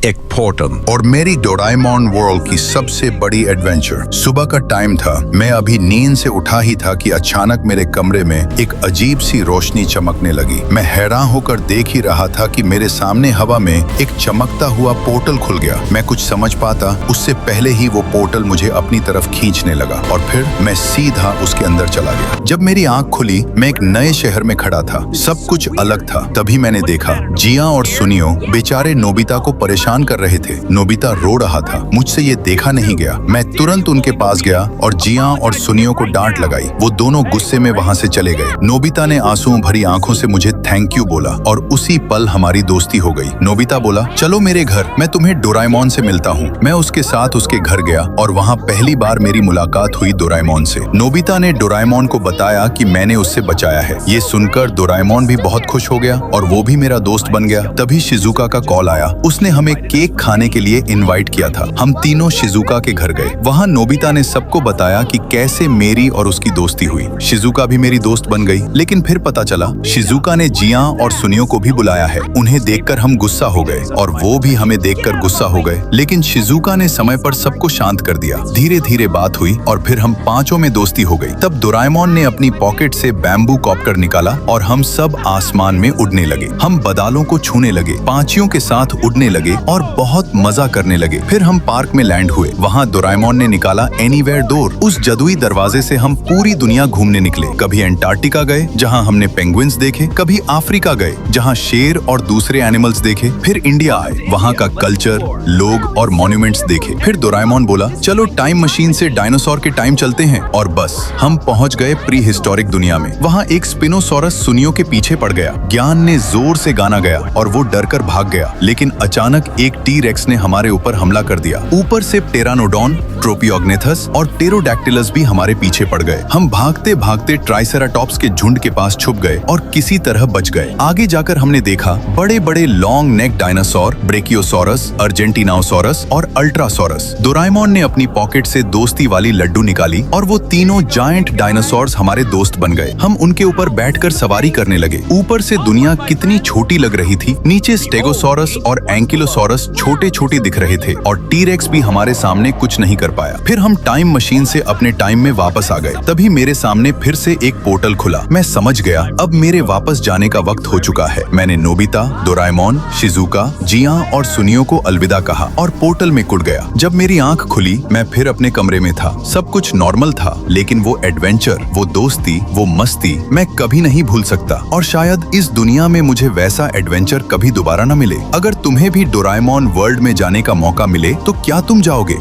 एक पोर्टल और मेरी डोराएमोन वर्ल्ड की सबसे बड़ी एडवेंचर। सुबह का टाइम था, मैं अभी नींद से उठा ही था कि अचानक मेरे कमरे में एक अजीब सी रोशनी चमकने लगी। मैं हैरान होकर देख ही रहा था कि मेरे सामने हवा में एक चमकता हुआ पोर्टल खुल गया। मैं कुछ समझ पाता उससे पहले ही वो पोर्टल मुझे अपनी तरफ खींचने लगा और फिर मैं सीधा उसके अंदर चला गया। जब मेरी आंख खुली, मैं एक नए शहर में खड़ा था। सब कुछ अलग था। तभी मैंने देखा जिया और सुनियो बेचारे नोबिता को परेशान कर रहे थे। नोबिता रो रहा था। मुझसे ये देखा नहीं गया। मैं तुरंत उनके पास गया और जिया और सुनियो को डांट लगाई। वो दोनों गुस्से में वहां से चले गए। नोबिता ने आंसुओं भरी आंखों से मुझे थैंक यू बोला और उसी पल हमारी दोस्ती हो गई। नोबिता बोला, चलो मेरे घर, मैं तुम्हें डोराएमोन से मिलता हूँ। मैं उसके साथ उसके घर गया और वहाँ पहली बार मेरी मुलाकात हुई डोराएमोन से। नोबिता ने डोराएमोन को बताया कि मैंने उससे बचाया है। ये सुनकर डोराएमोन भी बहुत खुश हो गया और वो भी मेरा दोस्त बन गया। तभी शिजुका का कॉल आया। उसने हमें केक खाने के लिए इनवाइट किया था। हम तीनों शिजुका के घर गए। वहाँ नोबिता ने सबको बताया कि कैसे मेरी और उसकी दोस्ती हुई। शिजुका भी मेरी दोस्त बन गई। लेकिन फिर पता चला शिजुका ने जिया और सुनियो को भी बुलाया है। उन्हें देखकर हम गुस्सा हो गए और वो भी हमें देखकर गुस्सा हो गए। लेकिन शिजुका ने समय पर सबको शांत कर दिया। धीरे धीरे बात हुई और फिर हम पांचों में दोस्ती हो गई। तब डोराएमोन ने अपनी पॉकेट से बैम्बू कॉप्टर निकाला और हम सब आसमान में उड़ने लगे। हम बादलों को छूने लगे, पांचियों के साथ उड़ने लगे और बहुत मजा करने लगे। फिर हम पार्क में लैंड हुए। वहाँ डोराएमोन ने निकाला एनीवेयर डोर। उस जादुई दरवाजे से हम पूरी दुनिया घूमने निकले। कभी अंटार्कटिका गए जहाँ हमने पेंगुइन्स देखे, कभी अफ्रीका गए जहाँ शेर और दूसरे एनिमल्स देखे, फिर इंडिया आए, वहाँ का कल्चर, लोग और मॉन्यूमेंट्स देखे। फिर डोराएमोन बोला, चलो टाइम मशीन से डायनासोर के टाइम चलते हैं। और बस हम पहुँच गए प्री हिस्टोरिक दुनिया में। वहाँ एक स्पिनोसॉरस सुनियो के पीछे पड़ गया। ज्ञान ने जोर से गाना गया और वो डरकर भाग गया। लेकिन अचानक एक टी-रेक्स ने हमारे ऊपर हमला कर दिया। ऊपर से टेरानोडॉन, ट्रोपियोग्नेथस और टेरोडैक्टिलस भी हमारे पीछे पड़ गए। हम भागते भागते ट्राइसेराटॉप्स के झुंड के पास छुप गए और किसी तरह बच गए। आगे जाकर हमने देखा बड़े बड़े लॉन्ग नेक डायनासोर, ब्रेकियोसॉरस, अर्जेंटिनाओसॉरस और अल्ट्रासॉरस। डोराएमोन ने अपनी पॉकेट से दोस्ती वाली लड्डू निकाली और वो तीनों जायंट डायनासोर्स हमारे दोस्त बन गए। हम उनके ऊपर बैठकर सवारी करने लगे। ऊपर से दुनिया कितनी छोटी लग रही थी। नीचे स्टेगोसॉरस और एंकिलोसॉरस छोटे छोटे दिख रहे थे और टी-रेक्स भी हमारे सामने कुछ नहीं कर पाया। फिर हम टाइम मशीन से अपने टाइम में वापस आ गए। तभी मेरे सामने फिर से एक पोर्टल खुला। मैं समझ गया अब मेरे वापस जाने का वक्त हो चुका है। मैंने नोबिता, डोराएमोन, शिजुका, जिया और सुनियो को अलविदा कहा और पोर्टल में कुड़ गया। जब मेरी आंख खुली, मैं फिर अपने कमरे में था। सब कुछ नॉर्मल था, लेकिन वो एडवेंचर, वो दोस्ती, वो मस्ती मैं कभी नहीं भूल सकता। और शायद इस दुनिया में मुझे वैसा एडवेंचर कभी दोबारा न मिले। अगर तुम्हें भी डोराएमोन वर्ल्ड में जाने का मौका मिले तो क्या तुम जाओगे?